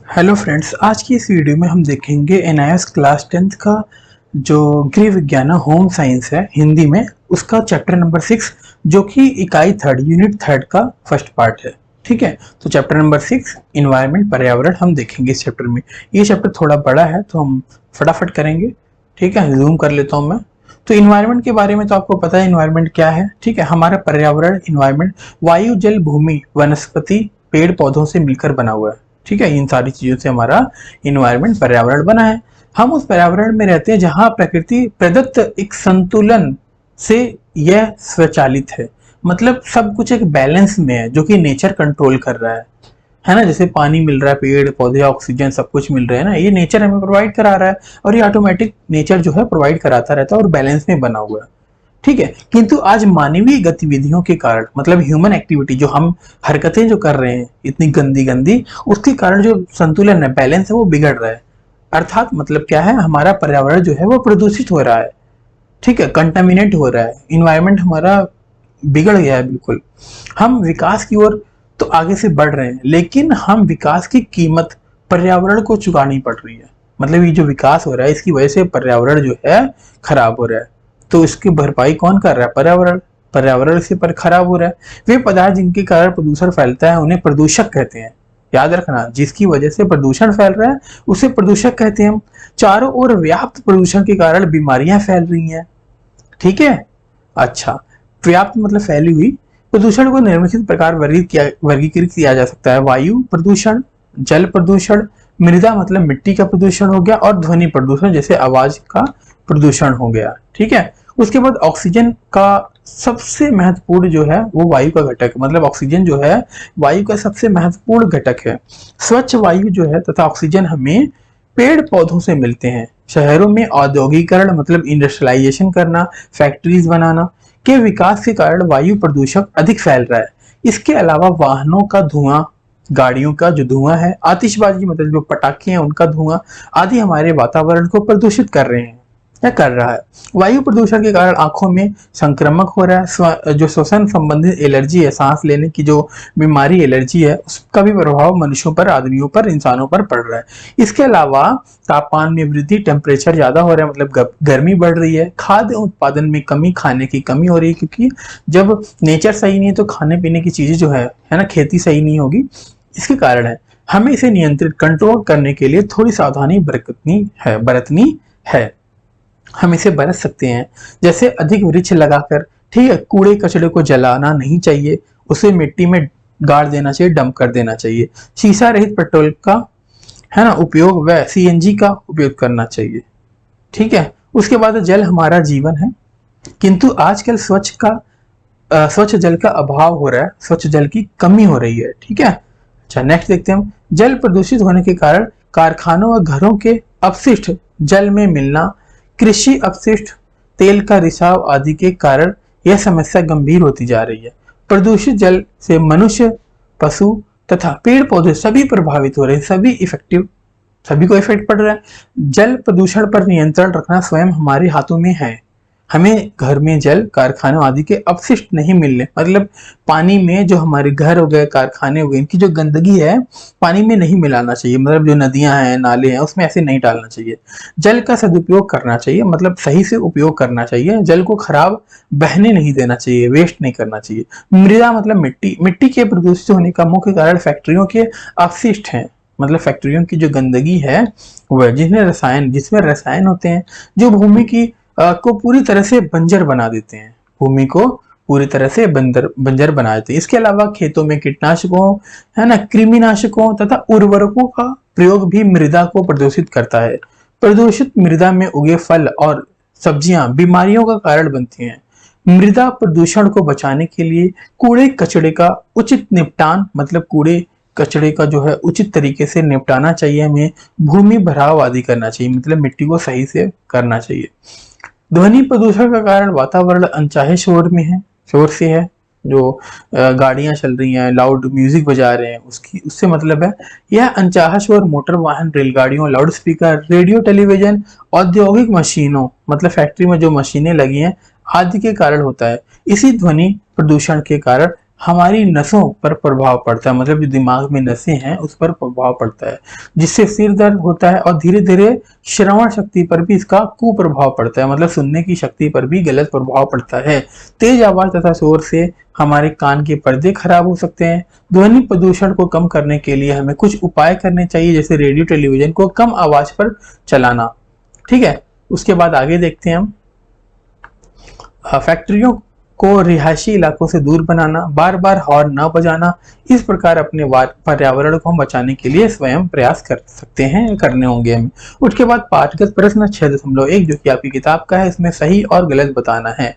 Hello friends, आज की इस वीडियो में हम देखेंगे एनआईएस क्लास 10th का जो गृह विज्ञान होम साइंस है हिंदी में, उसका चैप्टर नंबर 6 जो कि इकाई थर्ड यूनिट थर्ड का फर्स्ट पार्ट है। ठीक है, तो चैप्टर नंबर 6 इन्वायरमेंट पर्यावरण हम देखेंगे इस चैप्टर में। ये चैप्टर थोड़ा बड़ा है तो हम फटाफट करेंगे। ठीक है, जूम कर लेता हूँ मैं। तो इन्वायरमेंट के बारे में तो आपको पता है इन्वायरमेंट क्या है। ठीक है, हमारा पर्यावरण इन्वायरमेंट वायु, जल, भूमि, वनस्पति, पेड़ पौधों से मिलकर बना हुआ है। ठीक है, इन सारी चीजों से हमारा इन्वायरमेंट पर्यावरण बना है। हम उस पर्यावरण में रहते हैं जहां प्रकृति प्रदत्त एक संतुलन से यह स्वचालित है। मतलब सब कुछ एक बैलेंस में है जो कि नेचर कंट्रोल कर रहा है ना। जैसे पानी मिल रहा है, पेड़ पौधे, ऑक्सीजन, सब कुछ मिल रहा है ना, ये नेचर हमें प्रोवाइड करा रहा है और ये ऑटोमेटिक नेचर जो है प्रोवाइड कराता रहता है और बैलेंस में बना हुआ है। ठीक है, किंतु आज मानवीय गतिविधियों के कारण, मतलब ह्यूमन एक्टिविटी, जो हम हरकतें जो कर रहे हैं इतनी गंदी गंदी, उसके कारण जो संतुलन है, बैलेंस है, वो बिगड़ रहा है। अर्थात मतलब क्या है, हमारा पर्यावरण जो है वो प्रदूषित हो रहा है। ठीक है, कंटामिनेट हो रहा है, इन्वायरमेंट हमारा बिगड़ गया है बिल्कुल। हम विकास की ओर तो आगे से बढ़ रहे हैं, लेकिन हम विकास की कीमत पर्यावरण को चुकानी पड़ रही है। मतलब ये जो विकास हो रहा है इसकी वजह से पर्यावरण जो है खराब हो रहा है। तो इसकी भरपाई कौन कर रहा है? पर्यावरण। पर्यावरण से पर खराब हो रहा है। वे पदार्थ जिनके कारण प्रदूषण फैलता है उन्हें प्रदूषक कहते हैं। याद रखना, जिसकी वजह से प्रदूषण फैल रहा है उसे प्रदूषक कहते हैं हम। चारों ओर व्याप्त प्रदूषण के कारण बीमारियां फैल रही हैं। ठीक है, अच्छा, व्याप्त मतलब फैली हुई। प्रदूषण को निम्नलिखित प्रकार वर्गीकृत किया जा सकता है: वायु प्रदूषण, जल प्रदूषण, मृदा मतलब मिट्टी का प्रदूषण हो गया, और ध्वनि प्रदूषण जैसे आवाज का प्रदूषण हो गया। ठीक है, उसके बाद ऑक्सीजन का सबसे महत्वपूर्ण जो है वो वायु का घटक, मतलब ऑक्सीजन जो है वायु का सबसे महत्वपूर्ण घटक है। स्वच्छ वायु जो है तथा ऑक्सीजन हमें पेड़ पौधों से मिलते हैं। शहरों में औद्योगिकरण मतलब इंडस्ट्रियलाइजेशन करना, फैक्ट्रीज बनाना के विकास के कारण वायु प्रदूषण अधिक फैल रहा है। इसके अलावा वाहनों का धुआं, गाड़ियों का जो धुआं है, आतिशबाजी मतलब जो पटाखे हैं उनका धुआं आदि हमारे वातावरण को प्रदूषित कर रहे हैं या कर रहा है। वायु प्रदूषण के कारण आंखों में संक्रमक हो रहा है। जो श्वसन संबंधित एलर्जी है, सांस लेने की जो बीमारी एलर्जी है, उसका भी प्रभाव मनुष्यों पर, आदमियों पर, इंसानों पर पड़ रहा है। इसके अलावा तापमान में वृद्धि, टेम्परेचर ज्यादा हो रहा है, मतलब गर्मी बढ़ रही है। खाद्य उत्पादन में कमी, खाने की कमी हो रही है, क्योंकि जब नेचर सही नहीं है तो खाने पीने की चीजें जो है ना, खेती सही नहीं होगी, इसके कारण है। हमें इसे नियंत्रित, कंट्रोल करने के लिए थोड़ी सावधानी बरतनी है। हम इसे बरत सकते हैं, जैसे अधिक वृक्ष लगाकर। ठीक है, कूड़े कचड़े को जलाना नहीं चाहिए, उसे मिट्टी में गाड़ देना चाहिए, डंप कर देना चाहिए। शीशा रहित पेट्रोल का है ना उपयोग व सीएनजी का उपयोग करना चाहिए। ठीक है, उसके बाद जल हमारा जीवन है, किंतु आजकल स्वच्छ जल का अभाव हो रहा है, स्वच्छ जल की कमी हो रही है। ठीक है, अच्छा, नेक्स्ट देखते हैं हम। जल प्रदूषित होने के कारण कारखानों और घरों के अपशिष्ट जल में मिलना, कृषि अपशिष्ट, तेल का रिसाव आदि के कारण यह समस्या गंभीर होती जा रही है। प्रदूषित जल से मनुष्य, पशु तथा पेड़ पौधे सभी प्रभावित हो रहे हैं, सभी को इफेक्ट पड़ रहा है। जल प्रदूषण पर नियंत्रण रखना स्वयं हमारे हाथों में है। हमें घर में जल, कारखानों आदि के अपशिष्ट नहीं मिलने, मतलब पानी में जो हमारे घर हो गए, कारखाने हो गए, इनकी जो गंदगी है पानी में नहीं मिलाना चाहिए। मतलब जो नदियां हैं, नाले हैं, उसमें ऐसे नहीं डालना चाहिए। जल का सदुपयोग करना चाहिए, मतलब सही से उपयोग करना चाहिए। जल को खराब बहने नहीं देना चाहिए, वेस्ट नहीं करना चाहिए। मृदा मतलब मिट्टी, मिट्टी के प्रदूषित होने का मुख्य कारण फैक्ट्रियों के अपशिष्ट हैं। मतलब फैक्ट्रियों की जो गंदगी है वह, जिसमें रसायन होते हैं जो भूमि की को पूरी तरह से बंजर बना देते हैं, भूमि को पूरी तरह से बंजर बना देते हैं। इसके अलावा खेतों में कीटनाशकों, है ना, कृमिनाशकों तथा उर्वरकों का प्रयोग भी मृदा को प्रदूषित करता है। प्रदूषित मृदा में उगे फल और सब्जियां बीमारियों का कारण बनती हैं। मृदा प्रदूषण को बचाने के लिए कूड़े कचड़े का उचित निपटान, मतलब कूड़े कचड़े का जो है उचित तरीके से निपटाना चाहिए। हमें भूमि भराव आदि करना चाहिए, मतलब मिट्टी को सही से करना चाहिए। ध्वनि प्रदूषण का कारण वातावरण अनचाहे शोर से है। जो गाड़ियां चल रही हैं, लाउड म्यूजिक बजा रहे हैं, उससे मतलब है यह अनचाहा शोर मोटर वाहन, रेलगाड़ियों, लाउड स्पीकर, रेडियो, टेलीविजन, औद्योगिक मशीनों, मतलब फैक्ट्री में जो मशीनें लगी हैं आदि के कारण होता है। इसी ध्वनि प्रदूषण के कारण हमारी नसों पर प्रभाव पड़ता है, मतलब जो दिमाग में नसें हैं उस पर प्रभाव पड़ता है, जिससे सिर दर्द होता है, और धीरे धीरे श्रवण शक्ति पर भी इसका कुप्रभाव पड़ता है, मतलब सुनने की शक्ति पर भी गलत प्रभाव पड़ता है। तेज आवाज तथा शोर से हमारे कान के पर्दे खराब हो सकते हैं। ध्वनि प्रदूषण को कम करने के लिए हमें कुछ उपाय करने चाहिए, जैसे रेडियो टेलीविजन को कम आवाज पर चलाना। ठीक है, उसके बाद आगे देखते हैं हम। फैक्ट्रियों को रिहायशी इलाकों से दूर बनाना, बार बार हॉर्न न बजाना, इस प्रकार अपने पर्यावरण को हम बचाने के लिए स्वयं प्रयास कर सकते हैं, करने होंगे हमें। उसके बाद पाठगत प्रश्न 6.1 जो कि आपकी किताब का है, इसमें सही और गलत बताना है।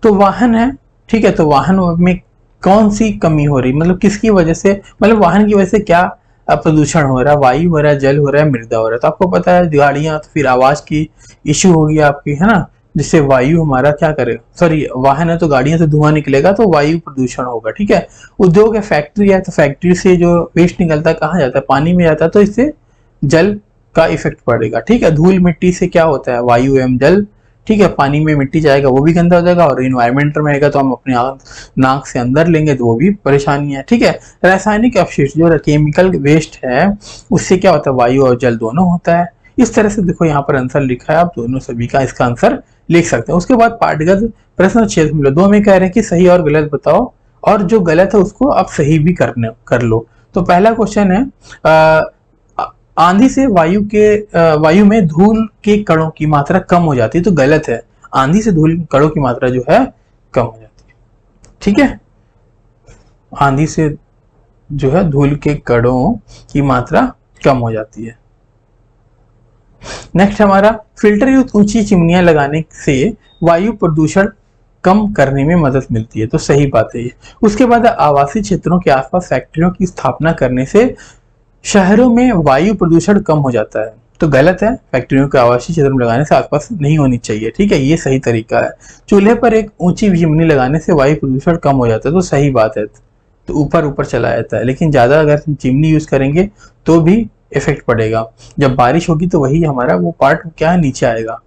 तो वाहन है, ठीक है, तो वाहन में कौन सी कमी हो रही, मतलब किसकी वजह से, मतलब वाहन की वजह से क्या प्रदूषण हो रहा है, वायु हो रहा है, जल हो रहा है, मृदा हो रहा है। तो आपको पता है गाड़ियां, तो फिर आवाज की इश्यू होगी आपकी, है ना, जिससे वायु हमारा क्या करेगा, सॉरी वाहन है तो गाड़ियां से धुआं निकलेगा तो वायु प्रदूषण होगा। ठीक है, उद्योग है, फैक्ट्री है, तो फैक्ट्री से जो वेस्ट निकलता है कहाँ जाता है, पानी में जाता है, तो इससे जल का इफेक्ट पड़ेगा। ठीक है, धूल मिट्टी से क्या होता है, वायु एवं जल, ठीक है, पानी में मिट्टी जाएगा वो भी गंदा हो जाएगा, और इन्वायरमेंट में आएगा तो हम अपने नाक से अंदर लेंगे तो वो भी परेशानी है। ठीक है, रासायनिक अपशिष्ट जो केमिकल वेस्ट है उससे क्या होता है, वायु और जल दोनों होता है। इस तरह से देखो यहाँ पर आंसर लिखा है, आप दोनों सभी का इसका आंसर लिख सकते हैं। उसके बाद पाठगत प्रश्न 6.2 में कह रहे हैं कि सही और गलत बताओ, और जो गलत है उसको आप सही भी कर लो। तो पहला क्वेश्चन है, आंधी से वायु में धूल के कणों की मात्रा कम हो जाती है, तो गलत है, आंधी से धूल के कणों की मात्रा जो है कम हो जाती है। ठीक है, आंधी से जो है धूल के कणों की मात्रा कम हो जाती है। नेक्स्ट हमारा, फिल्टर युक्त ऊंची चिमनियां लगाने से वायु प्रदूषण कम करने में मदद मिलती है, तो सही बात है ये। उसके बाद आवासीय क्षेत्रों के आसपास फैक्ट्रियों की स्थापना करने से शहरों में वायु प्रदूषण कम हो जाता है, तो गलत है, फैक्ट्रियों के आवासीय क्षेत्र में लगाने से आसपास नहीं होनी चाहिए। ठीक है, ये सही तरीका है। चूल्हे पर एक ऊंची चिमनी लगाने से वायु प्रदूषण कम हो जाता है, तो सही बात है, तो ऊपर ऊपर चला जाता है, लेकिन ज्यादा अगर चिमनी यूज करेंगे तो भी इफेक्ट पड़ेगा। जब बारिश होगी तो वही हमारा वो पार्ट क्या है, नीचे आएगा,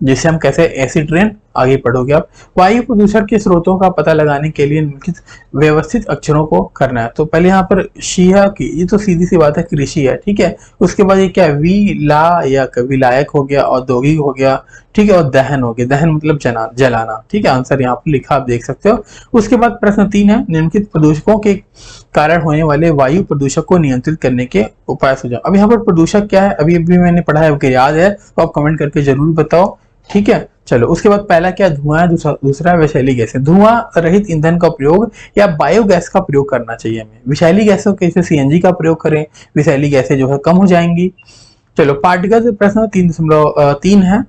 जैसे हम कैसे एसिड रेन, आगे पढ़ोगे आप। वायु प्रदूषण के स्रोतों का पता लगाने के लिए निम्नलिखित व्यवस्थित अक्षरों को करना है। तो पहले यहाँ पर शिया की, ये तो सीधी सी बात है, कृषि है। ठीक है, उसके बाद ये क्या है, विलायक, विलायक हो गया, औद्योगिक हो गया, ठीक है, और दहन हो गया, दहन मतलब जलाना। ठीक है, आंसर यहाँ पर लिखा आप देख सकते हो। उसके बाद प्रश्न 3 है, निम्नलिखित प्रदूषकों के कारण होने वाले वायु प्रदूषक को नियंत्रित करने के उपाय सुझाव। अब यहाँ पर प्रदूषक क्या है, अभी अभी मैंने पढ़ा है, आपको याद है तो आप कमेंट करके जरूर बताओ। ठीक है, चलो उसके बाद पहला क्या, धुआं है, दूसरा विषैली गैस है। धुआं रहित ईंधन का प्रयोग या बायोगैस का प्रयोग करना चाहिए हमें। विषैली गैसों के जैसे सीएनजी का प्रयोग करें, विषैली गैसें जो है कम हो जाएंगी। चलो पाठगत प्रश्न 3.3 है,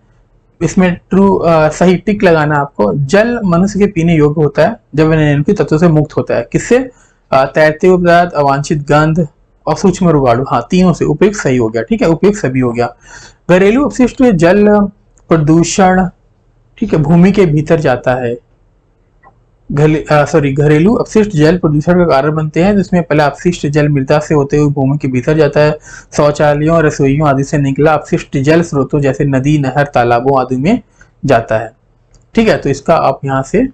इसमें ट्रू सही टिक लगाना आपको। जल मनुष्य के पीने योग्य होता है जब वह निम्नलिखित तत्वों से मुक्त होता है, किससे, तैरते हुए पदार्थ, अवांछित गंध और सूक्ष्म रोगाणु, हाँ तीनों से। उपयुक्त सही हो गया, ठीक है, उपयुक्त सभी हो गया। घरेलू अपशिष्ट जल प्रदूषण, ठीक है, भूमि के भीतर जाता है। घरेलू अपशिष्ट जल प्रदूषण का कारण बनते हैं, जिसमें पहला अपशिष्ट जल मृदा से होते हुए भूमि के भीतर जाता है। शौचालयों, रसोइयों आदि से निकला अपशिष्ट जल स्रोतों जैसे नदी, नहर, तालाबों आदि में जाता है। ठीक है, तो इसका आप यहाँ से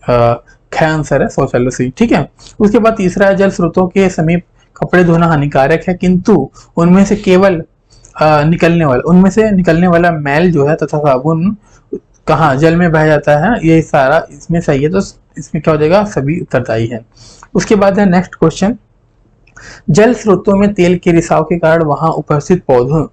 ख आंसर है, शौचालय से। ठीक है, उसके बाद तीसरा है, जल स्रोतों के समीप कपड़े धोना हानिकारक है, किंतु उनमें से निकलने वाला मैल जो है तथा साबुन कहाँ, जल में बह जाता है, ये सारा इसमें सही है, तो इसमें क्या हो जाएगा, सभी उत्तरदायी है। उसके बाद है नेक्स्ट क्वेश्चन, जल स्रोतों में तेल के रिसाव के कारण वहां उपस्थित पौधों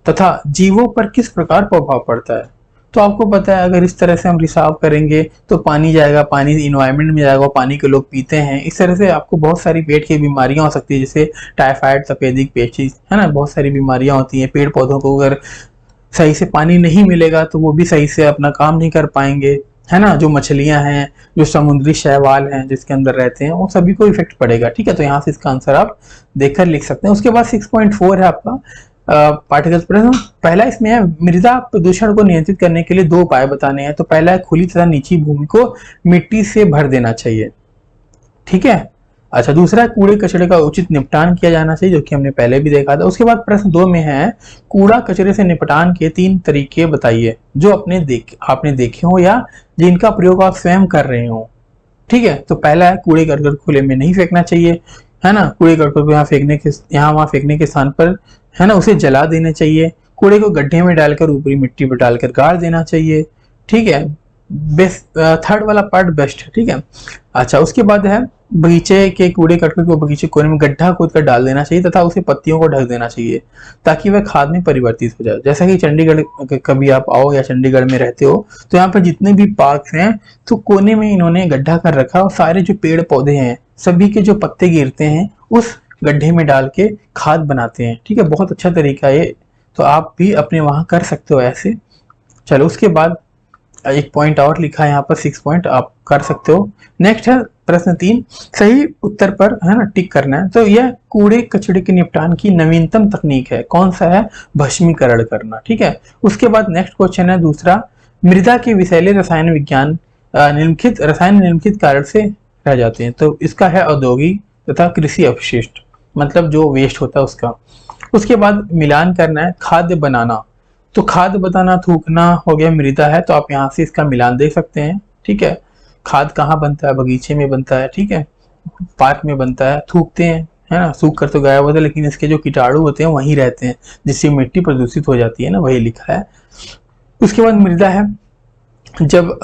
तथा जीवों पर किस प्रकार प्रभाव पड़ता है। तो आपको पता है अगर इस तरह से हम रिसाव करेंगे तो पानी जाएगा, पानी इन्वायरमेंट में जाएगा, पानी के लोग पीते हैं, इस तरह से आपको बहुत सारी पेट की बीमारियां हो सकती है, जैसे टाइफाइड, तपेदिक, पेचिस, है ना, बहुत सारी बीमारियां होती हैं। पेड़ पौधों को अगर सही से पानी नहीं मिलेगा तो वो भी सही से अपना काम नहीं कर पाएंगे, है ना। जो मछलियां हैं, जो समुद्री शैवाल हैं जिसके अंदर रहते हैं, वो सभी को इफेक्ट पड़ेगा। ठीक है, तो यहाँ से इसका आंसर आप देखकर लिख सकते हैं। उसके बाद 6.4 है आपका पाठ्यगत प्रश्न। पहला इसमें है, मृदा प्रदूषण को नियंत्रित करने के लिए 2 उपाय बताने हैं। तो पहला है, खुली तथा निची भूमि को मिट्टी से भर देना चाहिए। ठीक है, अच्छा, दूसरा कूड़े कचरे का उचित निपटान किया जाना चाहिए, जो कि हमने पहले भी देखा था। उसके बाद प्रश्न 2 में है, कूड़ा कचरे से निपटान के 3 तरीके बताइए जो आपने देखे हो या जिनका प्रयोग आप स्वयं कर रहे हो। ठीक है। तो पहला है कूड़े करकट खुले में नहीं फेंकना चाहिए, है ना। कूड़े करकट को यहाँ वहाँ फेंकने के स्थान पर, है ना, उसे जला देना चाहिए। कूड़े को गड्ढे में डालकर ऊपरी मिट्टी पर डालकर गाड़ देना चाहिए, ठीक है। बेस्ट, थर्ड वाला पार्ट बेस्ट है, ठीक है। अच्छा, उसके बाद है बगीचे के कूड़े करकट को बगीचे कोने में गड्ढा खोद कर डाल देना चाहिए तथा उसे पत्तियों को ढक देना चाहिए ताकि वह खाद में परिवर्तित हो जाए। जैसा कि चंडीगढ़ कभी आप आओ या चंडीगढ़ में रहते हो तो यहाँ पर जितने भी पार्क हैं तो कोने में इन्होंने गड्ढा कर रखा और सारे जो पेड़ पौधे हैं सभी के जो पत्ते गिरते हैं उस गड्ढे में डाल के खाद बनाते हैं, ठीक है। बहुत अच्छा तरीका है, तो आप भी अपने वहां कर सकते हो ऐसे। चलो, उसके बाद एक पॉइंट और लिखा है यहाँ पर, 6 पॉइंट आप कर सकते हो। नेक्स्ट है प्रश्न 3, सही उत्तर पर, है ना, टिक करना है। तो यह कूड़े कचड़े के निपटान की नवीनतम तकनीक है, कौन सा है? भस्मीकरण करना, ठीक है। उसके बाद नेक्स्ट क्वेश्चन है दूसरा, मृदा के विषैले रसायन विज्ञान निम्नलिखित कारण से रह जाते हैं। तो इसका है औद्योगिक तथा कृषि अपशिष्ट, मतलब जो वेस्ट होता है उसका। उसके बाद मिलान करना है, खाद्य बनाना। तो खाद बताना, थूकना हो गया, मृदा है, तो आप यहाँ से इसका मिलान देख सकते हैं, ठीक है। खाद कहाँ बनता है? बगीचे में बनता है, ठीक है, पार्क में बनता है, थूकते हैं, है ना, सूख कर तो गायब होता है लेकिन इसके जो कीटाणु होते हैं वहीं रहते हैं जिससे मिट्टी प्रदूषित हो जाती है ना, वही लिखा है। उसके बाद मृदा है, जब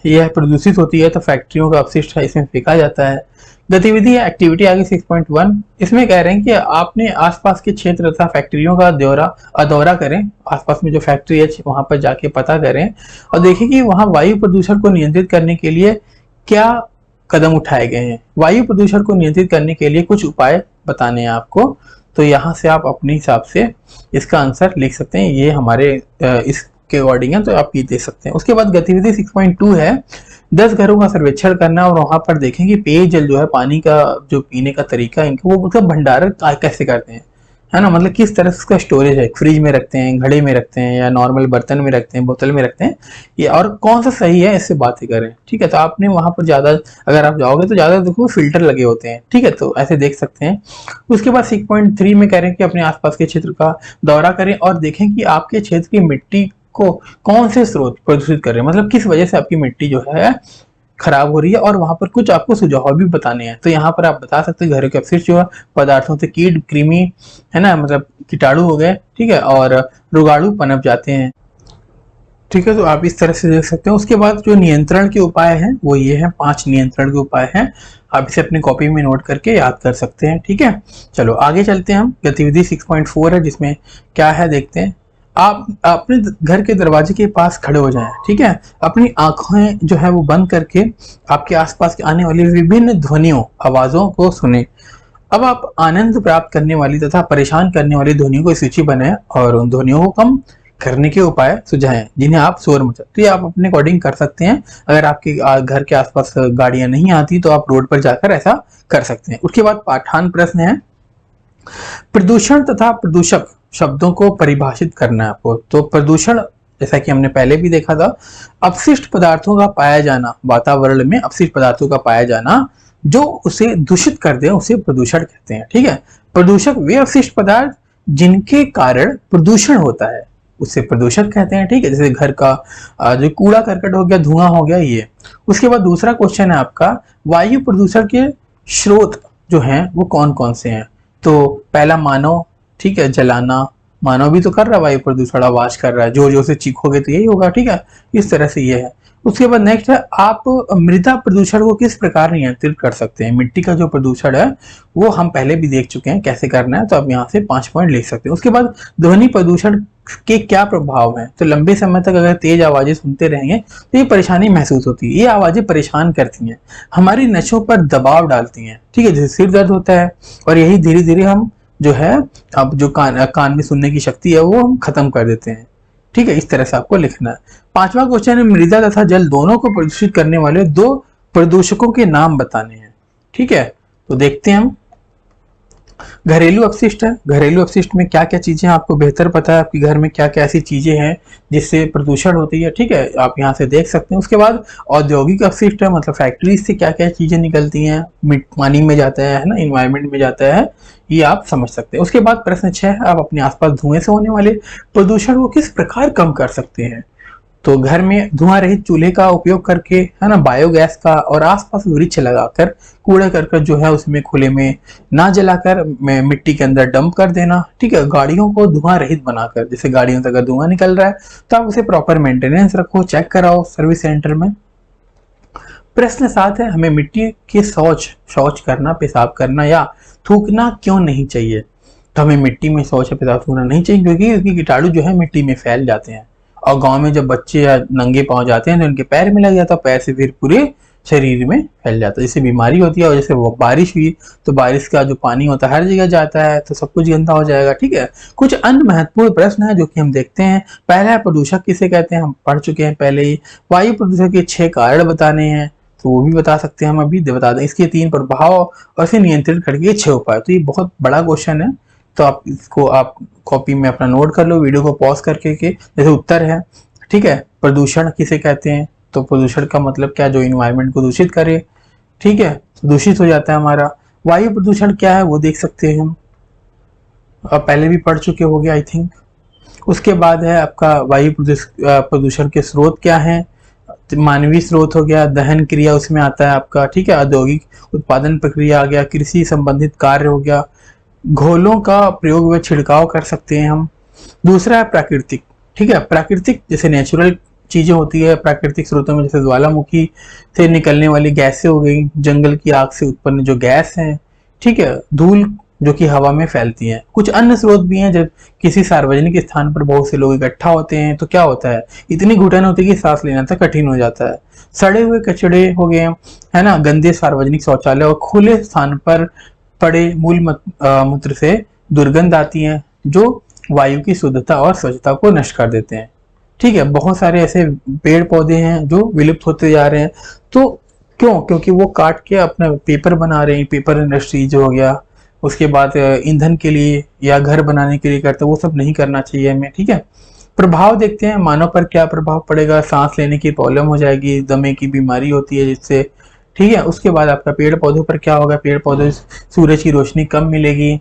यह प्रदूषित होती है तो फैक्ट्रियों का अपशिष्ट इसमें फेंका जाता है। गतिविधि है, एक्टिविटी आगे 6.1, इसमें कह रहे हैं कि आपने आसपास के क्षेत्र तथा फैक्ट्रियों का दौरा करें। आसपास में जो फैक्ट्री है वहां पर जाके पता करें और देखें कि वहां वायु प्रदूषण को नियंत्रित करने के लिए क्या कदम उठाए गए हैं। वायु प्रदूषण को नियंत्रित करने के लिए कुछ उपाय बताने हैं आपको, तो यहाँ से आप अपने हिसाब से इसका आंसर लिख सकते हैं। ये हमारे इसके अकॉर्डिंग है, तो आप ये देख सकते हैं। उसके बाद गतिविधि 6.2 है, 10 घरों का सर्वेक्षण करना और वहां पर देखें कि पेयजल जो है, पानी का जो पीने का तरीका इनका, वो मतलब भंडारण कैसे करते हैं, है ना, मतलब किस तरह से उसका स्टोरेज है, फ्रिज में रखते हैं, घड़े में रखते हैं या नॉर्मल बर्तन में रखते हैं, बोतल में रखते हैं, ये और कौन सा सही है इससे बातें करें, ठीक है। तो आपने वहां पर ज्यादा, अगर आप जाओगे तो ज्यादा देखो फिल्टर लगे होते हैं, ठीक है, तो ऐसे देख सकते हैं। उसके बाद 6.3 में कह रहे हैं कि अपने आसपास के क्षेत्र का दौरा करें और देखें कि आपके क्षेत्र की मिट्टी को कौन से स्रोत प्रदूषित कर रहे हैं, मतलब किस वजह से आपकी मिट्टी जो है खराब हो रही है, और वहां पर कुछ आपको सुझाव भी बताने हैं। तो यहाँ पर आप बता सकते हैं घरों के अपशिष्ट जो पदार्थों से कीट कृमि, है ना, मतलब कीटाणु हो गए, ठीक है, और रोगाणु पनप जाते हैं, ठीक है। तो आप इस तरह से देख सकते हैं। उसके बाद जो नियंत्रण के उपाय हैं वो ये हैं, 5 नियंत्रण के उपाय हैं, आप इसे अपनी कॉपी में नोट करके याद कर सकते हैं, ठीक है। चलो आगे चलते हैं हम। गतिविधि 6.4 है, जिसमें क्या है देखते हैं। आप अपने घर के दरवाजे के पास खड़े हो जाएं, ठीक है, अपनी आंखें जो है वो बंद करके आपके आसपास के आने वाली विभिन्न ध्वनियों, आवाजों को सुने। अब आप आनंद प्राप्त करने वाली तथा परेशान करने वाली ध्वनियों को सूची बनाएं और उन ध्वनियों को कम करने के उपाय सुझाएं जिन्हें आप शोर मचा। तो ये आप अपने अकॉर्डिंग कर सकते हैं। अगर आपके घर के आसपास गाड़ियां नहीं आती तो आप रोड पर जाकर ऐसा कर सकते हैं। उसके बाद पाठांत प्रश्न है, प्रदूषण तथा प्रदूषक शब्दों को परिभाषित करना है आपको। तो प्रदूषण, जैसा कि हमने पहले भी देखा था, अपशिष्ट पदार्थों का पाया जाना, वातावरण में अपशिष्ट पदार्थों का पाया जाना जो उसे दूषित कर दे उसे प्रदूषण कहते हैं, ठीक है। प्रदूषक वे अपशिष्ट पदार्थ जिनके कारण प्रदूषण होता है उसे प्रदूषक कहते हैं, ठीक है। जैसे घर का जो कूड़ा करकट हो गया, धुआं हो गया, ये। उसके बाद दूसरा क्वेश्चन है आपका, वायु प्रदूषण के स्रोत जो हैं वो कौन कौन से हैं। तो पहला मानव, ठीक है, जलाना, मानव भी तो कर रहा है वायु प्रदूषण, आवाज कर रहा है, जो से चीखोगे तो यही होगा, ठीक है, इस तरह से ये है। उसके बाद नेक्स्ट है, आप मृदा प्रदूषण को किस प्रकार नियंत्रित कर सकते हैं। मिट्टी का जो प्रदूषण है वो हम पहले भी देख चुके हैं कैसे करना है, तो आप यहाँ से 5 पॉइंट लिख सकते हैं। उसके बाद ध्वनि प्रदूषण के क्या प्रभाव हैं। तो लंबे समय तक अगर तेज आवाजें सुनते रहेंगे तो ये परेशानी महसूस होती है, ये आवाजें परेशान करती हैं, हमारी नसों पर दबाव डालती हैं, ठीक है, जैसे सिर दर्द होता है, और यही धीरे धीरे हम जो है, अब जो कान में सुनने की शक्ति है वो हम खत्म कर देते हैं, ठीक है। इस तरह से आपको लिखना है। 5वां क्वेश्चन है, मृदा तथा जल दोनों को प्रदूषित करने वाले 2 प्रदूषकों के नाम बताने हैं, ठीक है। तो देखते हैं हम। घरेलू अपशिष्ट है, घरेलू अपशिष्ट में क्या क्या चीजें आपको बेहतर पता है, आपके घर में क्या क्या ऐसी चीजें हैं जिससे प्रदूषण होती है, ठीक है, आप यहाँ से देख सकते हैं। उसके बाद औद्योगिक अपशिष्ट है, मतलब फैक्ट्री से क्या क्या चीजें निकलती हैं, पानी में जाता है ना, इन्वायरमेंट में जाता है, ये आप समझ सकते हैं। उसके बाद प्रश्न 6 है, आप अपने आसपास धुएं से होने वाले प्रदूषण को किस प्रकार कम कर सकते हैं। तो घर में धुआं रहित चूल्हे का उपयोग करके, है ना, बायोगैस का और आसपास वृक्ष लगाकर कूड़ा करकट जो है उसमें खुले में ना जलाकर मिट्टी के अंदर डंप कर देना। ठीक है, गाड़ियों को धुआं रहित बनाकर, जैसे गाड़ियों से अगर धुआं निकल रहा है तो आप उसे प्रॉपर मेंटेनेंस रखो, चेक कराओ सर्विस सेंटर में। प्रश्न 7 है, हमें मिट्टी के शौच करना, पेशाब करना या थूकना क्यों नहीं चाहिए? तो हमें मिट्टी में शौच या पेशाब थूकना नहीं चाहिए क्योंकि उसके कीटाणु जो है मिट्टी में फैल जाते हैं, और गांव में जब बच्चे या नंगे पांव जाते हैं तो उनके पैर में लग जाता है, पैर से फिर पूरे शरीर में फैल जाता है, जिससे बीमारी होती है। और जैसे वो बारिश हुई तो बारिश का जो पानी होता है हर जगह जाता है तो सब कुछ गंदा हो जाएगा। ठीक है, कुछ अन्य महत्वपूर्ण प्रश्न है जो कि हम देखते हैं। पहला है, प्रदूषक किसे कहते हैं? हम पढ़ चुके हैं पहले ही। वायु प्रदूषण के 6 कारण बताने हैं, तो वो भी बता सकते हैं, हम अभी बता दें। इसके 3 प्रभाव और इसे नियंत्रित करके 6 उपाय। तो ये बहुत बड़ा क्वेश्चन है, तो आप इसको आप कॉपी में अपना नोट कर लो, वीडियो को पॉज करके के जैसे उत्तर है। ठीक है, प्रदूषण किसे कहते हैं? तो प्रदूषण का मतलब क्या? जो इन्वायरमेंट को दूषित करे। ठीक है, दूषित हो जाता है हमारा। वायु प्रदूषण क्या है वो देख सकते हैं हम, पहले भी पढ़ चुके हो गया आई थिंक। उसके बाद है आपका वायु प्रदूषण के स्रोत क्या है? मानवीय स्रोत हो गया, दहन क्रिया उसमें आता है आपका। ठीक है, औद्योगिक उत्पादन प्रक्रिया आ गया, कृषि संबंधित कार्य हो गया, घोलों का प्रयोग व छिड़काव कर सकते हैं हम। दूसरा है प्राकृतिक। ठीक है, प्राकृतिक जैसे नेचुरल चीजें होती है प्राकृतिक स्रोतों में, जैसे ज्वालामुखी से निकलने वाली गैसें हो गई, जंगल की आग से उत्पन्न जो गैस है। ठीक है, धूल जो कि हवा में फैलती है। कुछ अन्य स्रोत भी हैं, जब किसी सार्वजनिक स्थान पर बहुत से लोग इकट्ठा होते हैं तो क्या होता है, इतनी घुटन होती है कि सांस लेना तक कठिन हो जाता है। सड़े हुए कचड़े हो गए, है ना, गंदे सार्वजनिक शौचालय और खुले स्थान पर पड़े मूत्र से दुर्गंध आती है जो वायु की शुद्धता और स्वच्छता को नष्ट कर देते हैं। ठीक है, बहुत सारे ऐसे पेड़ पौधे हैं जो विलुप्त होते जा रहे हैं, तो क्यों? क्योंकि वो काट के अपना पेपर बना रहे हैं, पेपर इंडस्ट्री जो हो गया, उसके बाद ईंधन के लिए या घर बनाने के लिए करते हैं, वो सब नहीं करना चाहिए हमें। ठीक है, प्रभाव देखते हैं, मानव पर क्या प्रभाव पड़ेगा? सांस लेने की प्रॉब्लम हो जाएगी, दमे की बीमारी होती है जिससे। ठीक है, उसके बाद आपका पेड़ पौधों पर क्या होगा? पेड़ पौधे, सूरज की रोशनी कम मिलेगी।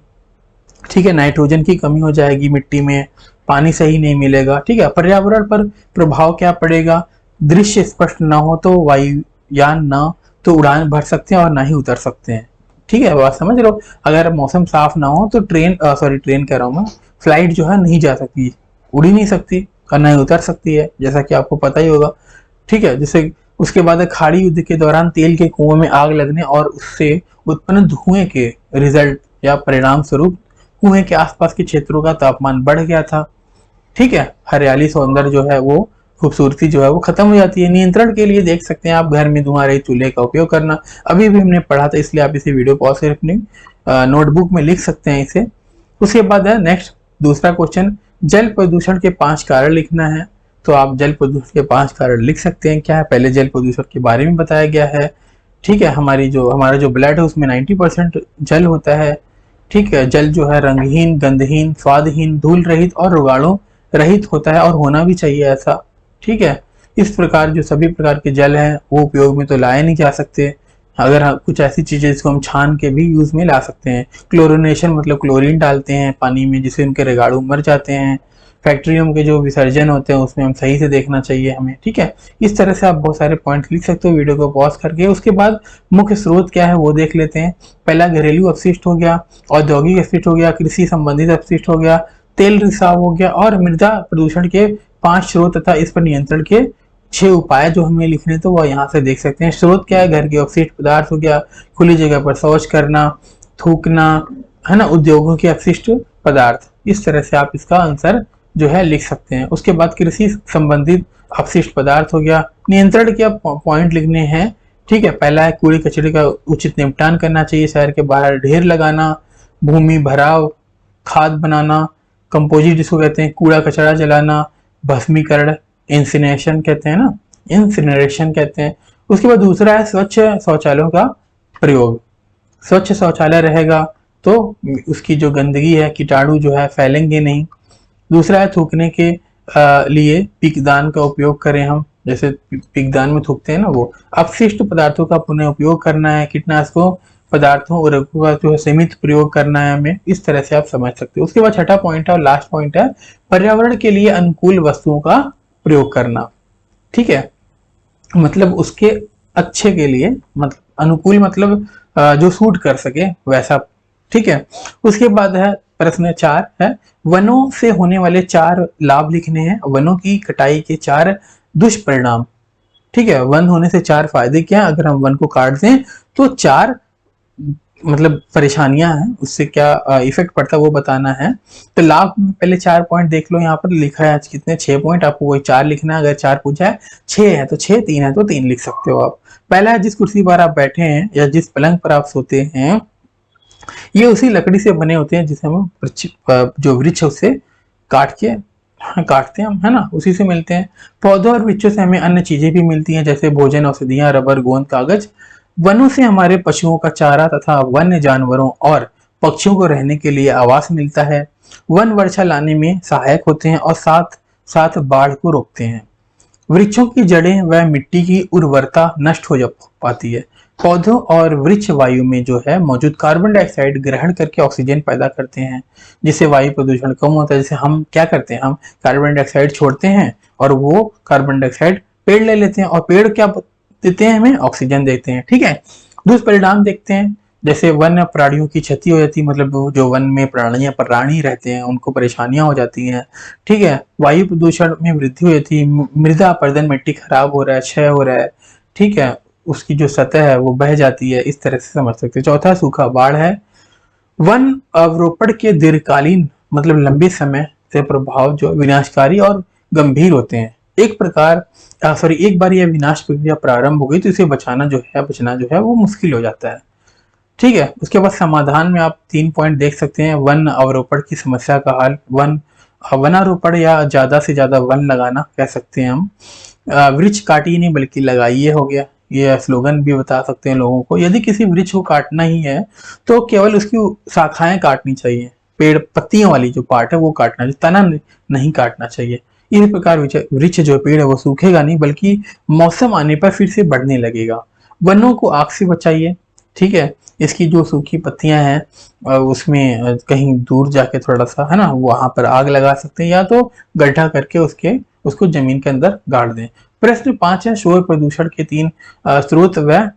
ठीक है, नाइट्रोजन की कमी हो जाएगी मिट्टी में, पानी सही नहीं मिलेगा। ठीक है, पर्यावरण पर प्रभाव क्या पड़ेगा? दृश्य स्पष्ट ना हो तो वायुयान ना तो उड़ान भर सकते हैं और ना ही उतर सकते हैं। ठीक है, बात समझ लो। अगर मौसम साफ ना हो तो ट्रेन कह रहा हूँ मैं, फ्लाइट जो है नहीं जा सकती, उड़ ही नहीं सकती और ना ही उतर सकती है, जैसा कि आपको पता ही होगा। ठीक है, जैसे उसके बाद खाड़ी युद्ध के दौरान तेल के कुओं में आग लगने और उससे उत्पन्न धुएं के रिजल्ट या परिणाम स्वरूप कुएं के आसपास के क्षेत्रों का तापमान बढ़ गया था। ठीक है, हरियाली सौंदर्य जो है वो, खूबसूरती जो है वो खत्म हो जाती है। नियंत्रण के लिए देख सकते हैं आप घर में धुआं रहित चूल्हे का उपयोग करना, अभी भी हमने पढ़ा था, इसलिए आप इसे वीडियो पॉज कर अपनी नोटबुक में लिख सकते हैं इसे। उसके बाद है नेक्स्ट दूसरा क्वेश्चन, जल प्रदूषण के 5 कारण लिखना है। तो आप जल प्रदूषण के 5 कारण लिख सकते हैं। क्या है? पहले जल प्रदूषण के बारे में बताया गया है। ठीक है, हमारा जो ब्लड है उसमें 90% जल होता है। ठीक है, जल जो है रंगहीन, गंधहीन, स्वादहीन, धूल रहित और रोगाणु रहित होता है, और होना भी चाहिए ऐसा। ठीक है, इस प्रकार जो सभी प्रकार के जल हैं वो उपयोग में तो लाए नहीं जा सकते। अगर कुछ ऐसी चीजें जिसको हम छान के भी यूज में ला सकते हैं। क्लोरिनेशन मतलब क्लोरीन डालते हैं पानी में जिससे उनके रोगाणु मर जाते हैं। फैक्ट्रियों के जो विसर्जन होते हैं उसमें हम सही से देखना चाहिए हमें। ठीक है, इस तरह से आप बहुत सारे पॉइंट लिख सकते हो वीडियो को पॉज करके। उसके बाद मुख्य स्रोत क्या है वो देख लेते हैं। पहला घरेलू अपशिष्ट हो गया, औद्योगिक अपशिष्ट हो गया, कृषि संबंधित अपशिष्ट हो गया, तेल रिसाव हो गया, और मृदा प्रदूषण के 5 स्रोत तथा इस पर नियंत्रण के 6 उपाय जो हमें लिखने तो वह यहाँ से देख सकते हैं। स्रोत क्या है? घर के अपशिष्ट पदार्थ हो गया, खुली जगह पर शौच करना, थूकना, है ना, उद्योगों के अपशिष्ट पदार्थ। इस तरह से आप इसका आंसर जो है लिख सकते हैं। उसके बाद कृषि संबंधित अपशिष्ट पदार्थ हो गया। नियंत्रण के पॉइंट लिखने हैं। ठीक है, पहला है कूड़े कचरे का उचित निपटान करना चाहिए, शहर के बाहर ढेर लगाना, भूमि भराव, खाद बनाना, कंपोजिट जिसको कहते हैं, कूड़ा कचरा जलाना, भस्मीकरण, इंसिनेशन कहते हैं ना, इंसिनरेशन कहते हैं। उसके बाद दूसरा है स्वच्छ शौचालयों का प्रयोग। स्वच्छ शौचालय रहेगा तो उसकी जो गंदगी है, कीटाणु जो है फैलेंगे नहीं। दूसरा है थूकने के लिए पिकदान का उपयोग करें हम, जैसे पिकदान में थूकते हैं ना वो। अपशिष्ट पदार्थों का पुनः उपयोग करना है, कीटनाशकों पदार्थों उर्वरकों का जो है सीमित प्रयोग करना है हमें। इस तरह से आप समझ सकते हो। उसके बाद छठा पॉइंट है और लास्ट पॉइंट है, पर्यावरण के लिए अनुकूल वस्तुओं का प्रयोग करना। ठीक है, मतलब उसके अच्छे के लिए, मतलब अनुकूल, मतलब जो सूट कर सके वैसा। ठीक है, उसके बाद है प्रश्न 4 है, वनों से होने वाले 4 लाभ लिखने हैं, वनों की कटाई के 4 दुष्परिणाम। ठीक है, वन होने से 4 फायदे क्या है, अगर हम वन को काट दें तो 4 मतलब परेशानियां हैं, उससे क्या इफेक्ट पड़ता है वो बताना है। तो लाभ में पहले 4 पॉइंट देख लो, यहाँ पर लिखा है आज कितने, 6 पॉइंट, आपको वही 4 लिखना है। अगर 4 पूछा है, 6 है तो 6, 3 है तो 3 लिख सकते हो आप। पहला है, जिस कुर्सी पर आप बैठे हैं या जिस पलंग पर आप सोते हैं, ये उसी लकड़ी से बने होते हैं जिसे हम जो वृक्ष है उससे काट के, हाँ, काटते हैं हम, है ना, उसी से मिलते हैं। पौधों और वृक्षों से हमें अन्य चीजें भी मिलती हैं, जैसे भोजन, औषधियां, रबर, गोंद, कागज। वनों से हमारे पशुओं का चारा तथा वन्य जानवरों और पक्षियों को रहने के लिए आवास मिलता है। वन वर्षा लाने में सहायक होते हैं और साथ साथ बाढ़ को रोकते हैं। वृक्षों की जड़ें व मिट्टी की उर्वरता नष्ट हो जा पाती है। पौधों और वृक्ष वायु में जो है मौजूद कार्बन डाइऑक्साइड ग्रहण करके ऑक्सीजन पैदा करते हैं, जिससे वायु प्रदूषण कम होता है। जैसे हम क्या करते हैं, हम कार्बन डाइऑक्साइड छोड़ते हैं और वो कार्बन डाइऑक्साइड पेड़ ले लेते हैं, और पेड़ क्या देते हैं, हमें ऑक्सीजन देते हैं। ठीक है, दुष्परिणाम देखते हैं, जैसे वन्य प्राणियों की क्षति हो जाती है, मतलब जो वन में प्राणी रहते हैं उनको परेशानियां हो जाती हैं। ठीक है, वायु प्रदूषण में वृद्धि हो जाती है, मृदा अपरदन, मिट्टी खराब हो रहा है, क्षय हो रहा है। ठीक है, उसकी जो सतह है वो बह जाती है, इस तरह से समझ सकते हैं। चौथा, सूखा, बाढ़ है। वन अवरोपण के दीर्घकालीन, मतलब लंबे समय से प्रभाव जो विनाशकारी और गंभीर होते हैं। एक बार यह विनाश प्रक्रिया प्रारंभ हो गई तो इसे बचना जो है वो मुश्किल हो जाता है। ठीक है, उसके बाद समाधान में आप 3 पॉइंट देख सकते हैं। वन अवरोपण की समस्या का हल, वनारोपण या ज्यादा से ज्यादा वन लगाना कह सकते हैं हम। वृक्ष काटिए नहीं बल्कि लगाइए हो गया, ये स्लोगन भी बता सकते हैं लोगों को। यदि किसी वृक्ष को काटना ही है तो केवल उसकी शाखाएं काटनी चाहिए, पेड़ पत्तियों वाली जो पार्ट है वो काटना चाहिए, तना नहीं काटना चाहिए। इस प्रकार वृक्ष जो पेड़ है वो सूखेगा नहीं बल्कि मौसम आने पर फिर से बढ़ने लगेगा। वनों को आग से बचाइए। ठीक है, इसकी जो सूखी पत्तियां हैं उसमें कहीं दूर जाके थोड़ा सा, है ना, वहां पर आग लगा सकते हैं, या तो गड्ढा करके उसको जमीन के अंदर गाड़ दें। प्रश्न 5 है, शोर प्रदूषण के 3 स्रोत व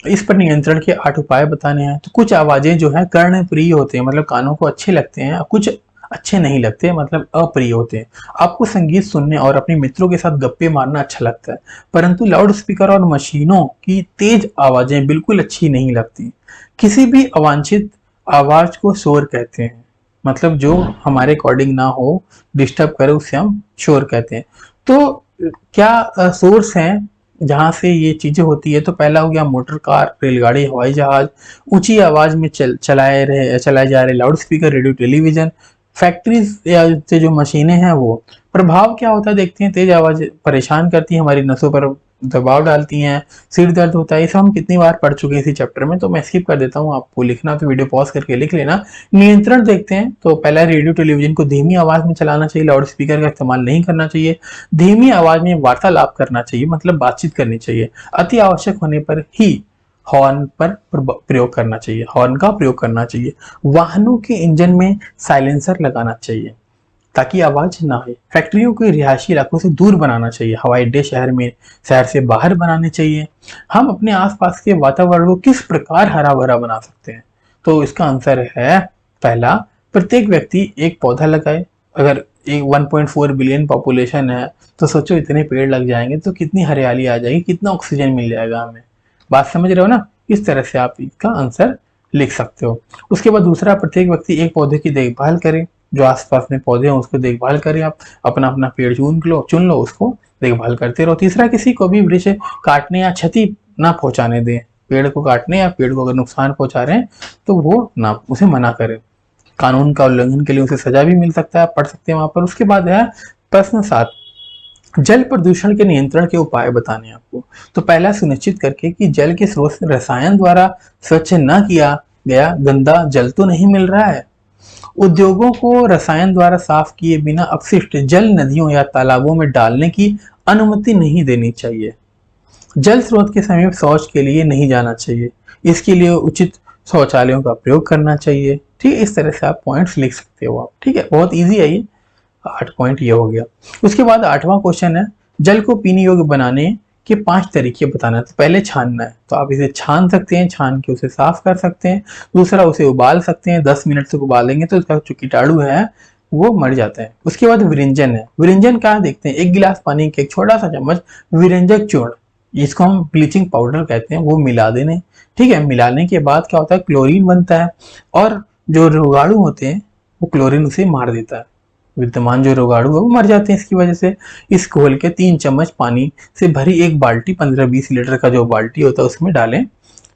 इस पर नियंत्रण के 8 उपाय बताने हैं। तो कुछ आवाजें जो है कर्णप्रिय होते हैं, मतलब कानों को अच्छे लगते हैं, कुछ अच्छे नहीं लगते, मतलब अप्रिय होते हैं। आपको संगीत सुनने और अपने मित्रों के साथ गप्पे मारना अच्छा लगता है, परंतु लाउड स्पीकर और मशीनों की तेज आवाजें बिल्कुल अच्छी नहीं लगती। किसी भी अवांछित आवाज को शोर कहते हैं, मतलब जो हमारे अकॉर्डिंग ना हो, डिस्टर्ब करे, उससे हम शोर कहते हैं। तो क्या सोर्स हैं जहां से ये चीजें होती है? तो पहला हो गया मोटर कार, रेलगाड़ी, हवाई जहाज, ऊंची आवाज में चलाए जा रहे loud speaker, radio, television, factories या से जो मशीनें हैं वो। प्रभाव क्या होता है देखते हैं। तेज आवाज परेशान करती है, हमारी नसों पर दबाव डालती हैं, सिर दर्द होता है। ये सब हम कितनी बार पढ़ चुके हैं इसी चैप्टर में, तो मैं स्किप कर देता हूँ, आपको लिखना तो वीडियो पॉज करके लिख लेना। नियंत्रण देखते हैं, तो पहला रेडियो टेलीविजन को धीमी आवाज में चलाना चाहिए, लाउड स्पीकर का इस्तेमाल नहीं करना चाहिए, धीमी आवाज में वार्तालाप करना चाहिए, मतलब बातचीत करनी चाहिए। अति आवश्यक होने पर ही हॉर्न पर प्रयोग करना चाहिए, हॉर्न का प्रयोग करना चाहिए। वाहनों के इंजन में साइलेंसर लगाना चाहिए ताकि आवाज ना आए। फैक्ट्रियों को रिहायशी इलाकों से दूर बनाना चाहिए, हवाई अड्डे शहर से बाहर बनाने चाहिए। हम अपने आसपास के वातावरण को किस प्रकार हरा भरा बना सकते हैं? तो इसका आंसर है पहला, प्रत्येक व्यक्ति एक पौधा लगाए। अगर एक 1.4 बिलियन पॉपुलेशन है तो सोचो इतने पेड़ लग जाएंगे तो कितनी हरियाली आ जाएगी, कितना ऑक्सीजन मिल जाएगा हमें। बात समझ रहे हो ना? इस तरह से आप इसका आंसर लिख सकते हो। उसके बाद दूसरा, प्रत्येक व्यक्ति एक पौधे की देखभाल करे। जो आसपास में पौधे हैं उसको देखभाल करें, आप अपना अपना पेड़ चुन लो, उसको देखभाल करते रहो। तीसरा, किसी को भी वृक्ष काटने या क्षति ना पहुंचाने दें। पेड़ को काटने या पेड़ को अगर नुकसान पहुंचा रहे हैं तो वो ना, उसे मना करें। कानून का उल्लंघन के लिए उसे सजा भी मिल सकता है, आप पढ़ सकते हैं वहां पर। उसके बाद है प्रश्न 7, जल प्रदूषण के नियंत्रण के उपाय बताने आपको। तो पहला, सुनिश्चित करके कि जल के स्रोत से रसायन द्वारा स्वच्छ न किया गया गंदा जल तो नहीं मिल रहा है। उद्योगों को रसायन द्वारा साफ किए बिना अपशिष्ट जल नदियों या तालाबों में डालने की अनुमति नहीं देनी चाहिए। जल स्रोत के समीप शौच के लिए नहीं जाना चाहिए, इसके लिए उचित शौचालयों का प्रयोग करना चाहिए। ठीक है, इस तरह से आप पॉइंट्स लिख सकते हो आप। ठीक है, बहुत इजी है ये, 8 पॉइंट ये हो गया। उसके बाद 8वां क्वेश्चन है, जल को पीने योग्य बनाने के 5 तरीके बताना है। तो पहले छानना है, तो आप इसे छान सकते हैं, छान के उसे साफ कर सकते हैं। दूसरा, उसे उबाल सकते हैं, 10 मिनट तक उबालेंगे तो उसका जो कीटाणु है वो मर जाता है। उसके बाद विरंजन है। विरंजन क्या देखते हैं, 1 गिलास पानी के एक छोटा सा चम्मच विरंजक चूर्ण, जिसको हम ब्लीचिंग पाउडर कहते हैं, वो मिला देने। ठीक है, मिलाने के बाद क्या होता है, क्लोरीन बनता है और जो रोगाणु होते हैं वो क्लोरीन उसे मार देता है। विद्यमान जो रोगाणु है वो मर जाते हैं इसकी वजह से। इस घोल के 3 चम्मच पानी से भरी एक बाल्टी, 15-20 लीटर का जो बाल्टी होता है उसमें डालें।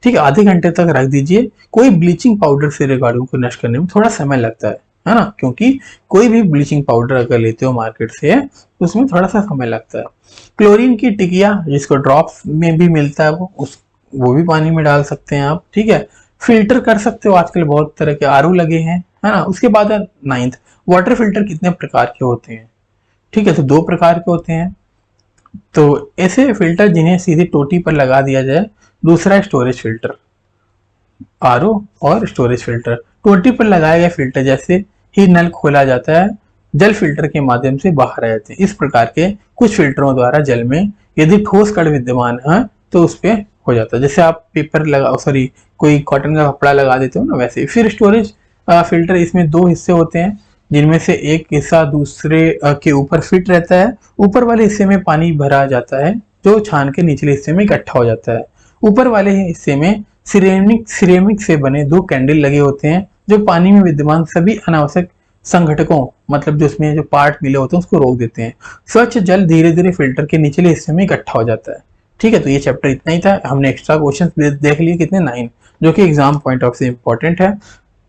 ठीक है, आधे घंटे तक रख दीजिए। कोई ब्लीचिंग पाउडर से रोगाणु को नष्ट करने में थोड़ा समय लगता है ना, क्योंकि कोई भी ब्लीचिंग पाउडर अगर लेते हो मार्केट से तो उसमें थोड़ा सा समय लगता है। क्लोरीन की टिकिया, जिसको ड्रॉप्स में भी मिलता है, वो भी पानी में डाल सकते हैं आप। ठीक है, फिल्टर कर सकते हो, आजकल बहुत तरह के आरओ लगे हैं, है ना। उसके बाद है 9th, वाटर फिल्टर कितने प्रकार के होते हैं। ठीक है, तो 2 प्रकार के होते हैं। तो ऐसे फिल्टर जिन्हें सीधे टोटी पर लगा दिया जाए। दूसरा है स्टोरेज फिल्टर, आरओ और स्टोरेज फिल्टर। टोटी पर लगाए गए फिल्टर जैसे ही नल खोला जाता है, जल फिल्टर के माध्यम से बाहर आ जाते हैं। इस प्रकार के कुछ फिल्टरों द्वारा जल में यदि ठोस कण विद्यमान है तो उस पे हो जाता है। जैसे आप पेपर लगा, सॉरी, कोई कॉटन का कपड़ा लगा देते हो ना, वैसे ही। फिर स्टोरेज फिल्टर, इसमें 2 हिस्से होते हैं, जिनमें से एक हिस्सा दूसरे के ऊपर फिट रहता है। ऊपर वाले हिस्से में पानी भरा जाता है जो छान के निचले हिस्से में इकट्ठा हो जाता है। ऊपर वाले हिस्से में सिरेमिक से बने 2 कैंडल लगे होते हैं जो पानी में विद्यमान सभी अनावश्यक संघटकों, मतलब जो उसमें जो पार्ट मिले होते हैं, उसको रोक देते हैं। स्वच्छ जल धीरे धीरे फिल्टर के निचले हिस्से में इकट्ठा हो जाता है। ठीक है, तो ये चैप्टर इतना ही था। हमने एक्स्ट्रा क्वेश्चन देख लिए कितने, 9, जो कि एग्जाम पॉइंट ऑफ से इंपॉर्टेंट है।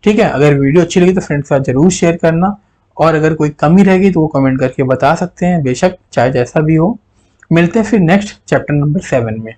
ठीक है, अगर वीडियो अच्छी लगी तो फ्रेंड्स के साथ जरूर शेयर करना, और अगर कोई कमी रहेगी तो वो कमेंट करके बता सकते हैं, बेशक चाहे जैसा भी हो। मिलते हैं फिर नेक्स्ट चैप्टर नंबर 7 में।